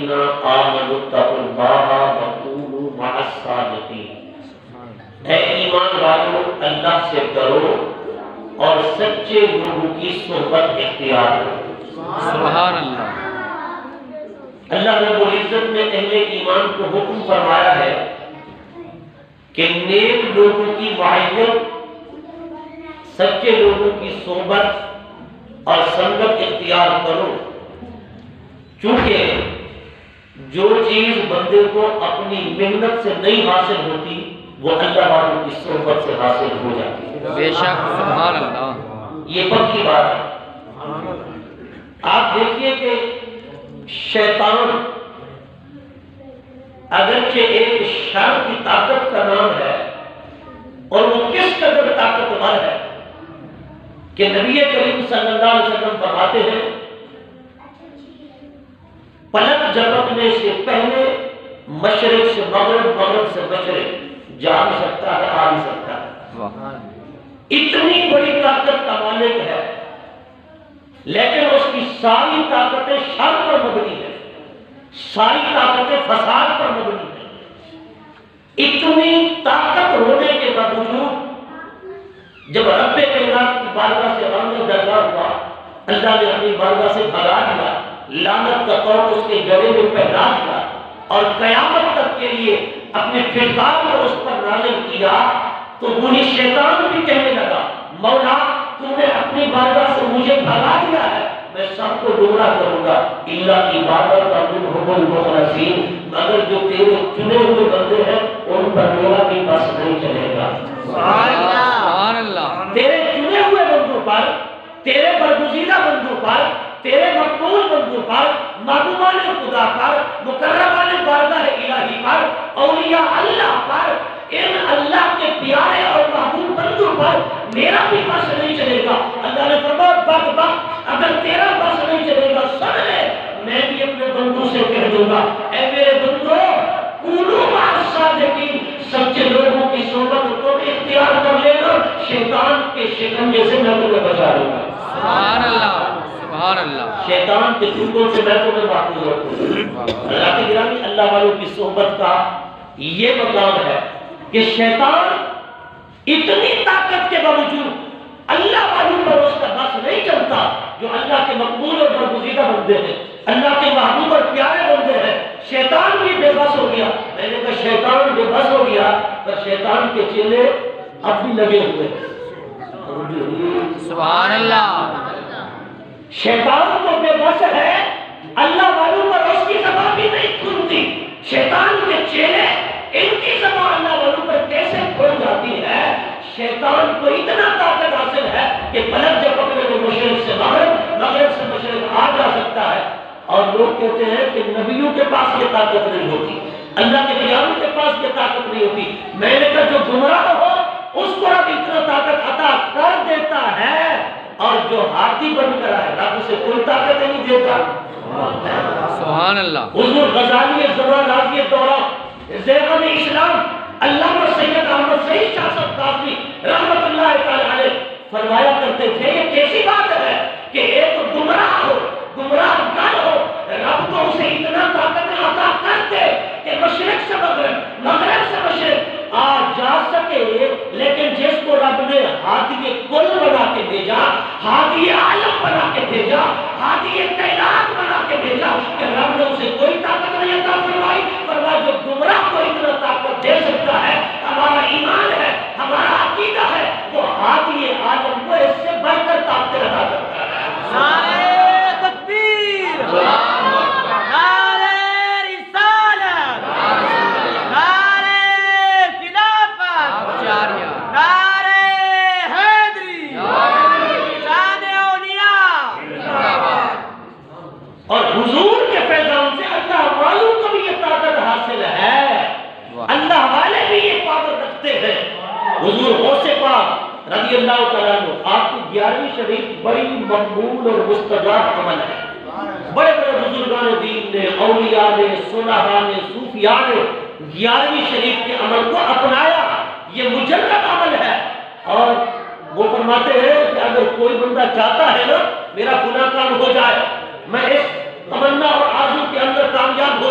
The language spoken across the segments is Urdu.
الذین آمنوا اتقوا اللہ وکونوا مع الصادقین، اے ایمان والو اللہ سے ڈرو اور سچے لوگوں کی صحبت اختیار کرو۔ سبحان اللہ۔ اللہ رب العزت نے اہل ایمان کو حکم فرمایا ہے کہ نیک لوگوں کی معیت، سچے لوگوں کی صحبت اور سنگت اختیار کرو، چونکہ جو چیز بندے کو اپنی محنت سے نہیں حاصل ہوتی وہ اللہ والوں کی صحبت سے حاصل ہو جاتی ہے۔ بے شک، سبحان اللہ۔ یہ پکی بات ہے۔ آپ دیکھیے کہ شیطان اگرچہ ایک شر کی طاقت کا نام ہے اور وہ کس قدر طاقتور ہے کہ نبی کریم صلی اللہ علیہ وسلم فرماتے ہیں پلک جھپکنے سے پہلے مشرق سے مغرب، مغرب سے مشرق جا بھی سکتا ہے، آ بھی سکتا ہے۔ اتنی بڑی طاقت کا مالک ہے، لیکن اس کی ساری طاقتیں شر پر مبنی ہیں، ساری طاقتیں فساد پر مبنی ہیں۔ اتنی طاقت ہونے کے باوجود جب رب کائنات کی بارگاہ سے غم درگاہ ہوا، اللہ نے اپنی بارگاہ سے بھگا دیا، لعنت کا طوق اس کے گلے میں پہنا دیا اور قیامت تک کے لیے اپنے پھٹکار کو اس پر نازل کیا، تو وہی شیطان بھی کہنے لگا مولا تو نے اپنی بارگاہ سے مجھے بھگا دیا ہے، میں سب کو گمراہ کروں گا الا عبادت منهم المخلصین، مگر جو تیرے چنے ہوئے بندے ہیں ان پر میرا بھی بس نہیں چلے گا۔ سبحان اللہ۔ تیرے چنے ہوئے بندوں پر، تیرے برگزیدہ بندوں پر، تیرے مقبول بندوں پر، محبوبان خدا پر، مکرمان بارگاہ الہی پر، اولیاء اللہ پر، ان اللہ کے پیارے اور محبوب بندوں پر میرا بھی بس نہیں چلے گا۔ اللہ نے فرمایا بدبخت، اگر تیرا بس نہیں چلے گا سن لے، میں بھی اپنے بندوں سے کہہ دوں گا اے میرے بندو کونوا مع الصادقین، سچے لوگوں کی صحبت تم اختیار کر لینا، شیطان کے شکنجے سے میں تمہیں بچا لوں گا۔ سبحان اللہ، سبحان اللہ۔ شیطان کے چنگل سے میں تمہیں محفوظ رکھوں گا۔ اللہ کے گرامی، اللہ والوں کی صحبت کا یہ مقام ہے کہ شیطان اتنی طاقت کے باوجود اللہ والوں پر اس کا بس نہیں چلتا، جو اللہ کے مقبول اور برگزیدہ بندے ہیں، اللہ کے محبوب اور پیارے بندے ہیں، شیطان بھی بے بس ہو گیا۔ میں نے کہا شیطان بے بس ہو گیا، پر شیطان کے چیلے اب بھی لگے ہوئے ہیں۔ سبحان اللہ۔ شیطان تو بے بس ہے، اللہ والوں پر اس کی زبان بھی نہیں کھلتی۔ شیطان کے چیلے، ان کی زبان اللہ والوں پر کیسے کھل جاتی ہے؟ شیطان کو اتنا طاقت حاصل ہے کہ پلک جھپکنے میں مشرق سے مغرب، مغرب سے مشرق آ جا سکتا ہے۔ اور لوگ کہتے ہیں کہ نبیوں کے پاس یہ طاقت نہیں ہوتی، اللہ کے پیاروں کے پاس یہ طاقت نہیں ہوتی۔ میں نے کہا جو گمراہ ہو اس کو رب اتنا طاقت عطا کر دیتا ہے، اور جو ہاتھی بن کر آئے رب اسے کوئی طاقت نہیں دیتا۔ سبحان اللہ۔ حضور غزالی زمان راضی دورہ زیغم اسلام علامہ سید احمد سعید شاہ صاحب قاسمی رحمت اللہ تعالی علیہ فرمایا کرتے تھے یہ کیسی بات ہے کہ ایک گمراہ ہو، گمراہ گل ہو، رب تو اسے اتنا طاقت عطا کرتے کہ مشرق سے مغرب، مغرب سے مشرق آ جا سکے، لیکن جس کو رب نے ہادی کل بنا کے بھیجا، ہادی عالم بنا کے بھیجا، ہادی کائنات بنا کے بھیجا، کہ رب نے اسے کوئی طاقت نہیں عطا فرمائی۔ فرمایا جو گمراہ کو اتنا طاقت دے سکتا ہے، ہمارا ایمان ہے، ہمارا عقیدہ ہے، وہ ہادی عالم کو اس سے بڑھ کر طاقت عطا کرتا ہے۔ نعرہ تکبیر، نعرہ رسالت، نعرہ خلافت، نعرہ حیدری، شان اولیاء۔ اور حضور کے فیضان سے اللہ والوں کو بھی یہ طاقت حاصل ہے، اللہ والے بھی یہ پاور رکھتے ہیں۔ حضور غوث پاک رضی اللہ تعالیٰ عنہ، آپ کی 11ویں شریف بڑی مقبول اور مستجاب عمل ہے۔ بڑے بڑے بزرگان دین نے، اولیاء نے، صلحاء نے، صوفیاء نے 11ویں شریف کے عمل کو اپنایا۔ یہ مجرد عمل ہے، اور وہ فرماتے ہیں کہ اگر کوئی بندہ چاہتا ہے نا میرا فلاں کام ہو جائے، میں اس تمنا اور آرزو کے اندر کامیاب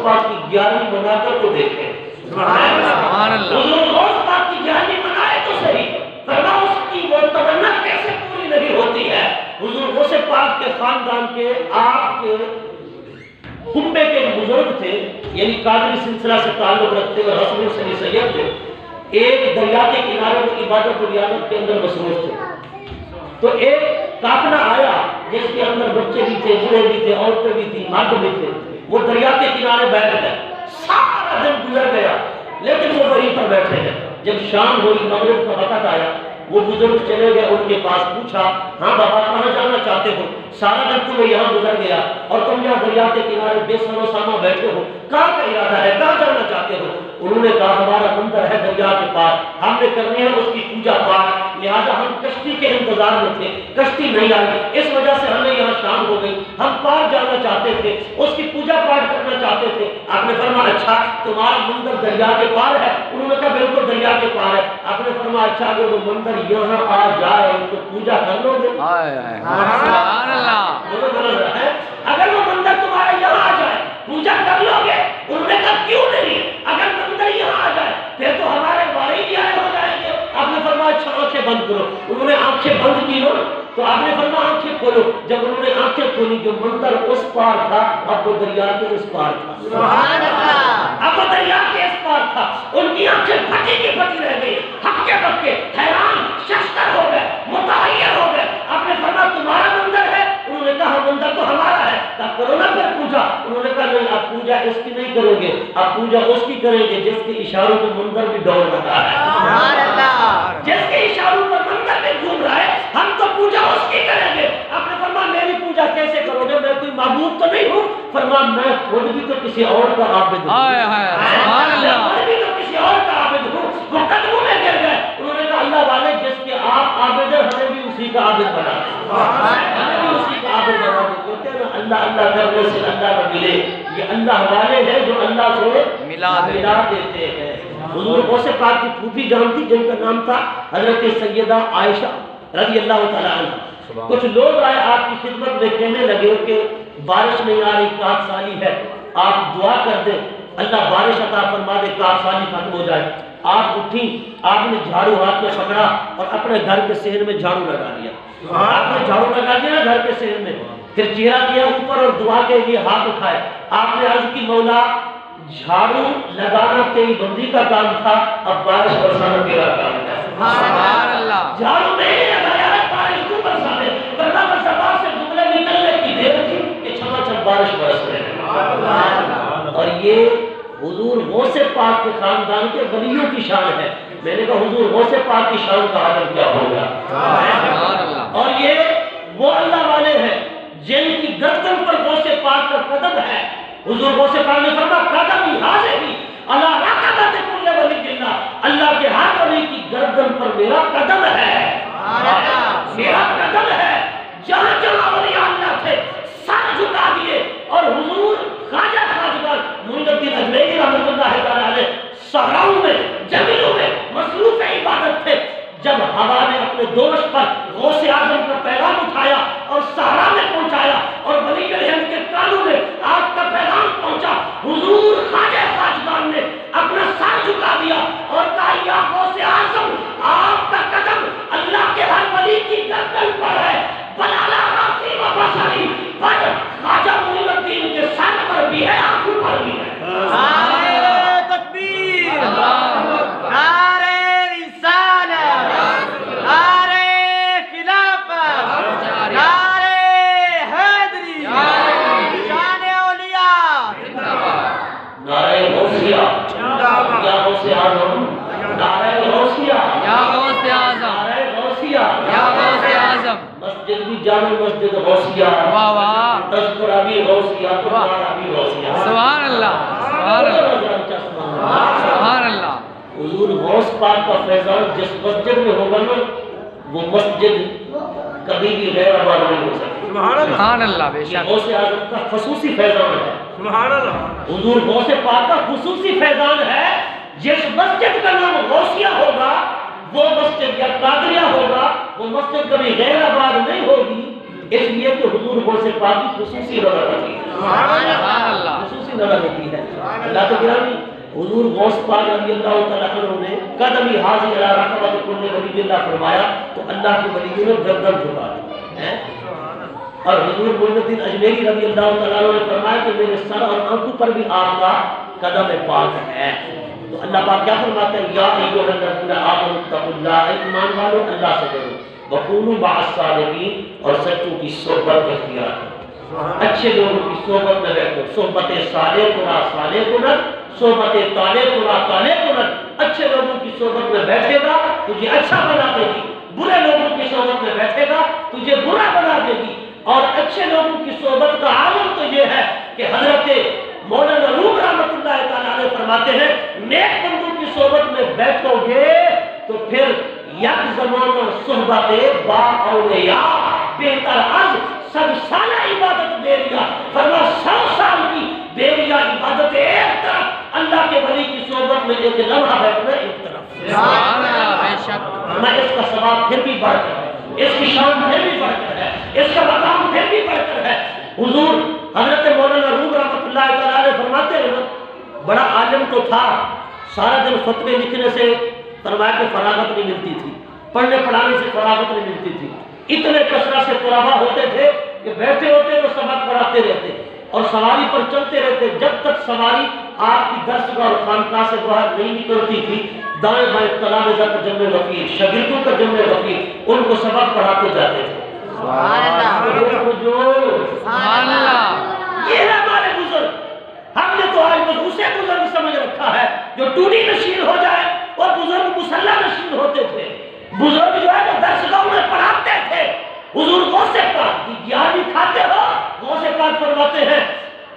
پاک کی 11ویں منا کر تو دیکھیں. سبحان اللہ. حضور غوث پاک کی 11ویں منائے تو صحیح، ورنہ اس کی وہ تمنا کیسے پوری نہیں ہوتی ہے. حضور غوث پاک کے خاندان کے آپ کے کنبے کے بزرگ تھے، یعنی قادری سلسلہ سے تعلق رکھتے ہوئے حسن حسین سید تھے. ایک دریا کے کنارے وہ عبادت و ریاضت کے اندر مصروف تھے. تو ایک قافلہ آیا جس کے اندر بچے بھی تھے، بوڑھے بھی تھے، عورتیں بھی تھیں، مرد بھی تھے. وہ دریا کے کنارے بیٹھ گئے. سارا دن گزر گیا لیکن وہ وہیں پر بیٹھے ہیں. جب شام ہوئی، مغرب کا وقت آیا، وہ بزرگ چلے گئے، ان کے پاس پوچھا، ہاں بابا کہاں جانا چاہتے ہو؟ سارا دن تمہیں یہاں گزر گیا اور تم یہاں دریا کے کنارے بے سر و ساما بیٹھے ہو، کہاں کا ارادہ ہے، کہاں جانا چاہتے ہو؟ انہوں نے کہا ہمارا مندر ہے دریا کے پاس، ہم نے کرنی ہے اس کی پوجا پاٹ، لہٰذا ہم کشتی کے انتظار میں تھے، کشتی نہیں آئی، اس وجہ سے ہمیں یہاں شام ہو گئی، ہم پار جانا چاہتے تھے، اس کی پوجا پاٹ کرنا چاہتے تھے. آپ نے فرمایا اچھا تمہارا مندر دریا کے پار ہے؟ انہوں نے کہا بالکل دریا کے پار ہے. آپ نے فرمایا اچھا اگر وہ مندر یہاں آ جائے تو پوجا کر لو گے؟ سبحان اللہ. اگر وہ مندر تمہارا یہاں آ جائے پوجا کر لو گے؟ انہوں نے کہا کیوں نہیں، اگر مندر یہاں آ جائے پھر تو ہمارے بارے بھی آئے ہو جائیں گے. آپ نے فرمایا اچھا آنکھیں بند کرو. انہوں نے آنکھیں بند کی ہو تو آپ نے فرمایا آنکھیں کھولو. جب انہوں نے آنکھیں کھولی جو مندر اس پار تھا اب وہ دریا کے اس پار تھا. سبحان اللہ. اب وہ دریا کے اس پار تھا. ان کی آنکھیں پھٹی کی پھٹی رہ گئی، ہکے بکے، حیران ششدر ہو گئے، متحیر ہو گئے. آپ نے فرمایا تمہارا مندر ہے؟ انہوں نے کہا مندر تو ہمارا ہے. کہا کرو نا پھر پوجا. انہوں نے کہا نہیں آپ پوجا اس کی نہیں کریں گے، آپ پوجا اس کی کریں گے جس کے اشاروں پہ مندر بھی دوڑ رہا ہے. سبحان اللہ. جس کے اشاروں پر مندر میں گھوم رہا ہے ہم تو پوجا اس کی کریں گے. آپ نے فرمایا میری پوجا کیسے کرو گے؟ میں کوئی معبود تو نہیں ہوں. فرمایا میں خود بھی تو کسی اور کا عابد ہوں. سبحان اللہ. میں بھی تو کسی اور کا عابد ہوں. وہ قدموں میں گر گئے. انہوں نے کہا اللہ والے جس کے آپ عابد ہیں ہمیں بھی اسی کا عابد بنا دیں، ہمیں بھی اسی کا عابد بنا دیں. کہتے ہیں نا اللہ اللہ کرنے سے اللہ نہ ملے. یہ اللہ والے ہیں جو اللہ سے ملا دیتے ہیں. حضور غوث پاک کی پھوپھی جان تھی جن کا نام تھا حضرت سیدہ عائشہ رضی اللہ تعالیٰ عنہ. کچھ لوگ آئے آپ کی خدمت میں کہنے لگے کہ بارش نہیں آ رہی، کاٹ سالی ہے، آپ دعا کر دیں اللہ بارش عطا فرما دے، کاٹ سالی ختم ہو جائے. آپ اٹھیں، آپ نے جھاڑو ہاتھ میں پکڑا اور اپنے گھر کے صحن میں جھاڑو لگا دیا. آپ نے جھاڑو لگا دیا نا گھر کے صحن میں، پھر چہرہ کیا اوپر اور دعا کے لیے ہاتھ اٹھائے. آپ نے عرض کی مولا جھاڑو لگانا تیری بندی کا کام تھا، اب بارش برسانا تیرا کام ہے. سبحان اللہ. جھاڑو میں نے لگایا ہے بارش تو برسا دے، ورنہ بس زبان سے جملے نکلنے کی دیر تھی کہ چھما چھم بارش برس رہے ہیں. اور یہ حضور غوث پاک کے خاندان کے ولیوں کی شان ہے. میں نے کہا حضور غوث پاک کی شان کا عالم کیا ہوگا. اور یہ وہ اللہ والے ہیں جن کی گردن پر غوث پاک کا قدم ہے. حضور غوث پاک نے فرمایا قدم ہی حاضر ہی اللہ رقبت کل ولی اللہ، اللہ کے ہر ولی کی گردن پر میرا قدم ہے، میرا قدم ہے. جہاں جہاں اولیاء اللہ تھے سر جھکا دیے. اور حضور خواجہ خواجگان معین الدین اجمیری رحمۃ اللہ تعالیٰ علیہ صحراؤں میں جنگلوں میں مصروف عبادت تھے. جب ہوا نے اپنے دوست پر غوث اعظم کا پیغام اٹھایا اور صحرا میں پہنچایا اور ولی ہند کے کانوں میں آپ کا پیغام پہنچا، حضور خواجہ خواجگان نے اپنا سر جھکا دیا اور کہا یا غوث اعظم آپ کا قدم اللہ کے ہر ولی کی گردن پر ہے، بلالا راسی و بصری پر خواجہ معین الدین کے سر پر بھی ہے، آنکھوں پر بھی ہے. نعرہ تکبیر، نعرہ رسالت، نعرہ خلافت، نعرہ حیدری، شان اولیاء، نعرہ غوثیہ یا غوث اعظم، نعرہ غوثیہ یا غوث اعظم، نعرہ غوثیہ یا غوث اعظم. مسجد بھی جامع مسجد غوثیہ، واہ واہ. تذکرہ بھی غوثیہ، تذکرہ بھی غوثیہ. سبحان اللہ. سبحان اللہ. سبحان اللہ. حضور غوث پاک کا فیضان جس مسجد میں ہوگا نا وہ مسجد کبھی بھی غیر آباد نہیں ہو سکتی. سبحان اللہ. بے یہ شک. غوث اعظم کا خصوصی فیضان ہے. سبحان اللہ. حضور غوث پاک کا خصوصی فیضان ہے. جس مسجد کا نام غوثیہ ہوگا وہ مسجد یا قادریہ ہوگا وہ مسجد کبھی غیر آباد نہیں ہوگی، اس لیے کہ حضور غوث پاک کی خصوصی نظر رکھی. سبحان اللہ. خصوصی نظر ہوتی ہے۔ اللہ تو گرامی حضور غوث پاک رضی اللہ تعالیٰ عنہ نے قدمی حاضر علی رقبۃ کل ولی اللہ فرمایا تو اللہ کے ولیوں نے گردن جھکا دی۔ اور حضور معین الدین اجمیری رضی اللہ تعالیٰ عنہ نے فرمایا کہ میرے سر اور آنکھوں پر بھی آپ کا قدم پاک ہے۔ تو اللہ پاک کیا فرماتا ہے؟ یا ایھا الذین آمنوا اتقوا اللہ، ایمان والو اللہ سے ڈرو، وکونوا مع الصادقین، اور سچوں کی صحبت اختیار کرو، اچھے لوگوں کی صحبت میں بیٹھو۔ صحبت صالح کنا صالح کنت، صحبت طالع کنا طالع کنت۔ اچھے لوگوں کی صحبت میں بیٹھے گا تجھے اچھا بنا دے گی، برے لوگوں کی صحبت میں بیٹھے گا تجھے برا بنا دے گی۔ اور اچھے لوگوں کی صحبت کا عالم تو یہ ہے کہ حضرت مولانا روم رحمۃ اللہ تعالیٰ علیہ فرماتے ہیں نیک بندوں کی صحبت میں بیٹھو گے تو پھر یک زمانہ صحبت با اولیاء بہتر از 100 سالہ عبادت بیریا۔ فرما 100 سال کی بیریا عبادت ایک طرف، اللہ کے ولی کی صحبت میں ایک لمحہ بیٹھنا ایک طرف۔ سبحان اللہ، بے شک۔ میں اس کا ثواب پھر بھی بڑھ کر ہے، اس کی شان پھر بھی بڑھ کر ہے، اس کا مقام پھر بھی بڑھ کر ہے۔ حضور حضرت مولانا روم رحمۃ اللہ تعالیٰ علیہ فرماتے ہیں نا بڑا عالم تو تھا، سارا دن فتوے لکھنے سے فرمایا کہ فراغت نہیں ملتی تھی، پڑھنے پڑھانے سے فراغت نہیں ملتی تھی۔ اتنے کثرت سے طلباء ہوتے تھے کہ بیٹھے ہوتے تو سبق پڑھاتے رہتے اور سواری پر چلتے رہتے، جب تک سواری آپ کی درسگاہ اور خانقاہ سے باہر نہیں نکلتی تھی دائیں بائیں تلامذہ کا جمع غفیر، شاگردوں کا جمع غفیر، ان کو سبق پڑھاتے جاتے تھے۔ سبحان اللہ۔ یہ ہے ہمارے بزرگ۔ ہم نے تو آج بس اسے بزرگ سمجھ رکھا ہے جو ٹوڈی نشین ہو جائے، اور بزرگ مسلح نشین ہوتے تھے۔ بزرگ جو ہے جو درسگاہوں میں پڑھاتے تھے۔ حضور غوث پاک کی گیاری کھاتے ہو، غوث پاک فرماتے ہیں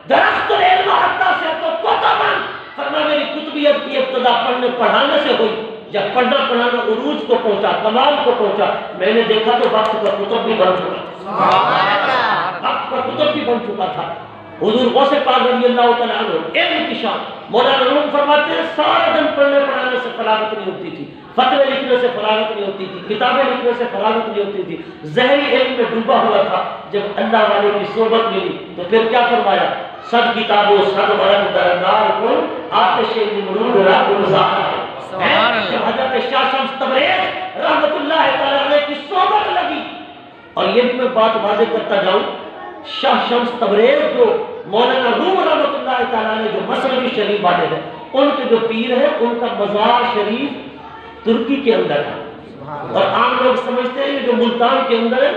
درخت العلم حتی سے تو کوتمن، فرما میری کتبیت کی ابتدا پڑھنے پڑھانے سے ہوئی۔ جب پڑھنا پڑھانا عروج کو پہنچا، کمال کو پہنچا، میں نے دیکھا تو وقت کا کتب بھی بن چکا تھا، وقت کا کتب بھی بن چکا تھا۔ حضور غوث پاک رضی اللہ تعالیٰ عنہ علم کی شان، مولانا روم فرماتے ہیں سارا دن پڑھنے پڑھانے سے فراغت نہیں ہوتی تھی، فتوے لکھنے سے فراغت نہیں ہوتی تھی، کتابیں لکھنے سے فراغت نہیں ہوتی تھی، ظاہری علم میں ڈوبا ہوا تھا۔ جب اللہ والے کی صحبت ملی تو پھر کیا فرمایا؟ 100 کتابوں 100 ورق درندار کن آتش نمرود را گلزار۔ جب حضرت شاہ شمس تبریز رحمت اللہ تعالیٰ علیہ کی صحبت لگی، اور یہ بھی میں بات واضح کرتا جاؤں، شاہ شمس تبریز جو مولانا روم رحمت اللہ تعالیٰ علیہ جو مسلمی شریف والے ہیں، ان کے جو پیر ہیں ان کا مزار شریف ترکی کے اندر ہے، اور عام لوگ سمجھتے ہیں یہ جو ملتان کے اندر ہے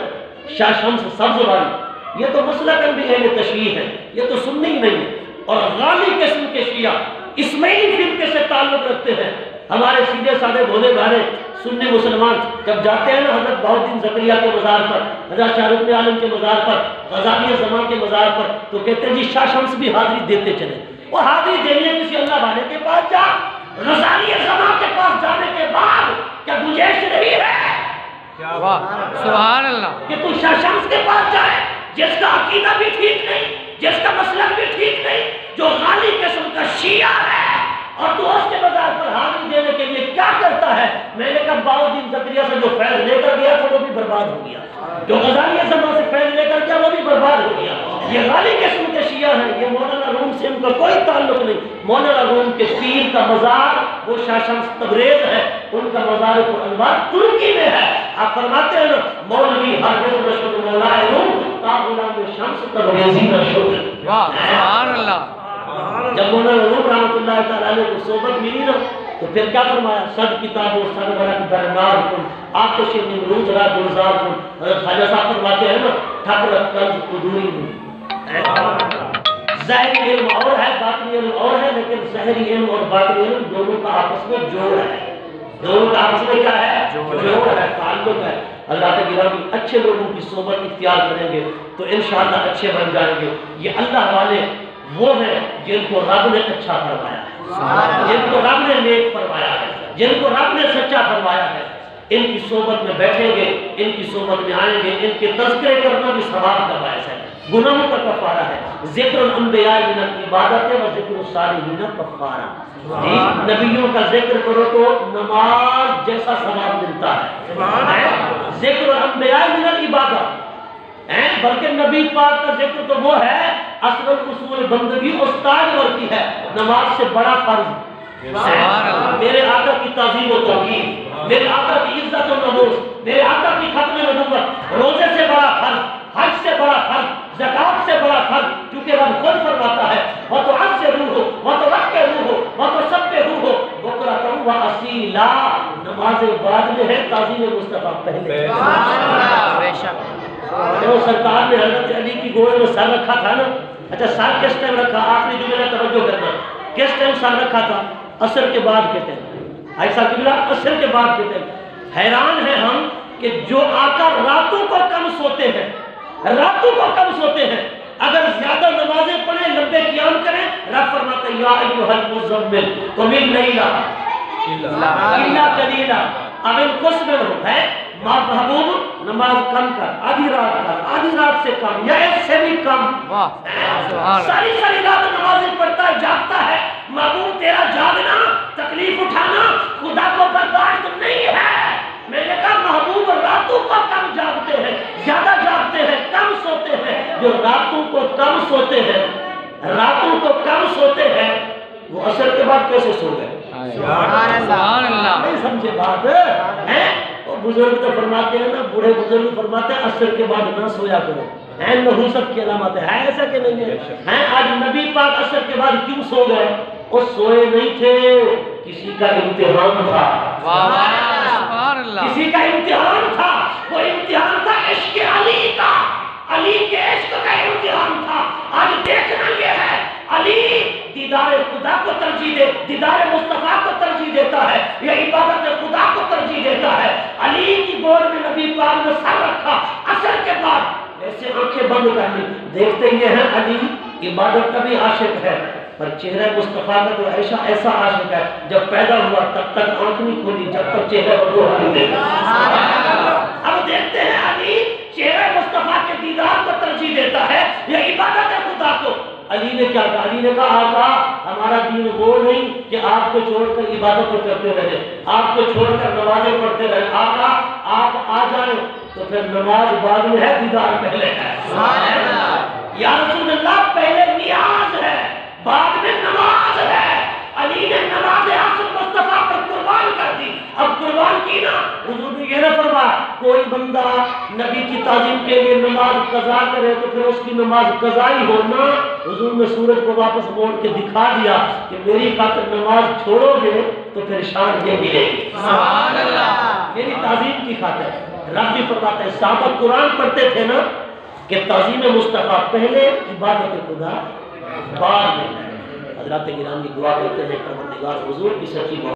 شاہ شمس سبز والی، یہ تو مسلکاً بھی اہل تشیع ہے، یہ تو سنی ہی نہیں ہے، اور غالی قسم کے شیعہ اسماعیلی فرقے سے تعلق رکھتے ہیں۔ ہمارے سیدھے سادے بھولے بھالے سنی مسلمان جب جاتے ہیں نا حضرت بہاؤالدین زکریا کے مزار پر، حضرت شاہ رخ عالم کے مزار پر، غزالی زمان کے مزار پر، تو کہتے ہیں جی شاہ شمس بھی حاضری دیتے چلے۔ وہ حاضری دینے کسی اللہ والے کے پاس جا، غزالی زمان کے پاس جانے کے بعد کیا گنجائش نہیں ہے سبحان اللہ کہ تو شاہ شمس کے پاس جائے جس کا عقیدہ بھی ٹھیک نہیں، جس کا مسلک بھی ٹھیک نہیں، جو غالی قسم کا شیعہ ہے، اور تو اس کے مزار پر حاضری دینے کے لیے کیا کرتا ہے؟ میں نے کہا بہاؤالدین زکریا سے جو فیض لے کر گیا تھا وہ بھی برباد ہو گیا، جو غزالی زمان سے فیض لے کر گیا وہ بھی برباد ہو گیا۔ یہ غالی قسم کے شیعہ ہیں، یہ مولانا روم سے ان کا کوئی تعلق نہیں۔ مولانا روم کے پیر کا مزار وہ شاہ شمس تبریز ہے، ان کا مزار انوار ترکی میں ہے۔ آپ فرماتے ہیں نا مولوی ہرگز رشد مولا روم تا غلام شمس تبریزی رشد۔ سبحان اللہ۔ جب مولانا روم رحمت اللہ تعالیٰ علیہ کو صحبت ملی نا تو پھر کیا فرمایا؟ 100 کتابوں 100 ورق درندار کن آتش نمرود را گلزار کن۔ حضرت خواجہ صاحب فرماتے ہیں نا ٹھکر کنز قدوری میں ظاہری علم اور ہے باطنی علم اور ہے، لیکن ظاہری علم اور باطنی علم دونوں کا آپس میں جوڑ ہے، دونوں کا آپس میں کیا ہے؟ جوڑ ہے، تعلق ہے۔ اللہ تعالیٰ اچھے لوگوں کی صحبت اختیار کریں گے تو انشاءاللہ اچھے بن جائیں گے۔ یہ اللہ والے وہ ہیں جن کو رب نے اچھا فرمایا ہے، جن کو رب نے نیک فرمایا ہے، جن کو رب نے سچا فرمایا ہے۔ ان کی صحبت میں بیٹھیں گے، ان کی صحبت میں آئیں گے، ان کے تذکرے کرنا بھی ثواب کا باعث ہے، گناہوں کا کفارہ ہے۔ ذکر الانبیاء من العبادت و ذکر الصالحین کفارہ۔ نبیوں کا ذکر کرو تو نماز جیسا ثواب ملتا ہے۔ ذکر الانبیاء من العبادت، بلکہ نبی پاک کا ذکر تو وہ ہے اصل اصول بندگی استاد ورتی ہے، نماز سے بڑا فرض میرے آقا کی تعظیم و توقیر، میرے آقا کی عزت و نموز، میرے آقا کی ختم نبوت، روزے سے بڑا فرض، حج سے بڑا فرض، زکات سے بڑا فرض، کیونکہ رب خود فرماتا ہے وَتُعَزِّرُوهُ وَتُوَقِّرُوهُ وَتُسَبِّحُوهُ بُكْرَةً وَأَصِيلًا۔ نماز بعد میں ہے، تعظیم مصطفیٰ پہلے۔ بے شک جو سرکار نے حضرت علی کی گود میں سر رکھا تھا نا، اچھا سر کس ٹائم رکھا؟ آخری جملے میں توجہ کرنا، کس ٹائم سر رکھا تھا؟ عصر کے بعد کے ٹائم، ایسا قبلہ عصر کے بعد کے ٹائم۔ حیران ہیں ہم کہ جو آقا راتوں کو کم سوتے ہیں، راتوں کو کم سوتے ہیں، اگر زیادہ نمازیں پڑھیں، لمبے قیام کریں، رب فرماتا ہے یا ایھا المزمل قم اللیل الا قلیلا او انقص منہ، ہے محبوب نماز کم کر، آدھی رات کر، آدھی رات سے کم یا ایک سے بھی کم۔ ساری ساری رات نمازیں پڑھتا ہے، جاگتا ہے، محبوب تیرا جاگنا، تکلیف اٹھانا خدا کو برداشت نہیں ہے۔ میں نے کہا محبوب راتوں کو کم جاگتے ہیں، زیادہ جاگتے ہیں، کم سوتے ہیں۔ جو راتوں کو کم سوتے ہیں، راتوں کو کم سوتے ہیں، وہ عصر کے بعد کیسے سو گئے؟ سبحان اللہ۔ نہیں سمجھے بات ہے؟ وہ بزرگ تو فرماتے ہیں نا، بوڑھے بزرگ فرماتے ہیں عصر کے بعد نہ سویا کرو، ہیں نحوست کی علامت ہے ایسا کہ نہیں ہے؟ آج نبی پاک عصر کے بعد کیوں سو گئے؟ وہ سوئے نہیں تھے، کسی کا امتحان تھا، سبحان اللہ۔ کسی کا امتحان تھا، وہ امتحان تھا عشق علی کا، علی کے عشق کا امتحان تھا۔ آج دیکھنا یہ ہے علی دیدار خدا کو ترجیح دے، دیدار مصطفیٰ کو ترجیح دیتا ہے، یہ عبادت خدا کو ترجیح دیتا ہے۔ علی کی گود میں نبی پاک نے سر رکھا عصر کے بعد، ایسے آنکھیں بند کر لی، دیکھتے یہ ہیں علی عبادت کا بھی عاشق ہے، پر چہرہ مصطفیٰ کا تو ایسا عاشق ہے، جب پیدا ہوا تب تک آنکھ نہیں کھولی، جب تک چہرہ پر روح نہیں دیکھا۔ اب دیکھتے ہیں علی چہرہ مصطفیٰ کے دیدار کو ترجیح دیتا ہے، یہ عبادت ہے خدا کو۔ علی نے کیا کہا؟ علی نے کہا آقا ہمارا دین وہ نہیں کہ آپ کو چھوڑ کر عبادتیں کرتے رہے، آپ کو چھوڑ کر نمازیں پڑھتے رہے، آقا آپ آ جائیں تو پھر نماز بعد میں ہے، دیدار پہلے ہے۔ یا رسول اللہ پہلے نیاز ہے، بعد میں نماز ہے۔ علی نے نماز عصر مصطفیٰ پر قربان کر دی، اب قربان کی نا، حضور نے یہ نہ فرمایا کوئی بندہ نبی کی تعظیم کے لیے نماز قضا کرے تو پھر اس کی نماز قضا ہی ہونا۔ حضور نے سورج کو واپس موڑ کے دکھا دیا کہ میری خاطر نماز چھوڑو گے تو پھر شان یہ ملے گی، سبحان اللہ، میری تعظیم کی خاطر۔ رب بھی فرماتا ہے صحابہ قرآن پڑھتے تھے نا کہ تعظیم مصطفیٰ پہلے، عبادت خدا بعد میں۔ حضرات گرامی دعا کرتے ہیں پروردگار حضور کی سچی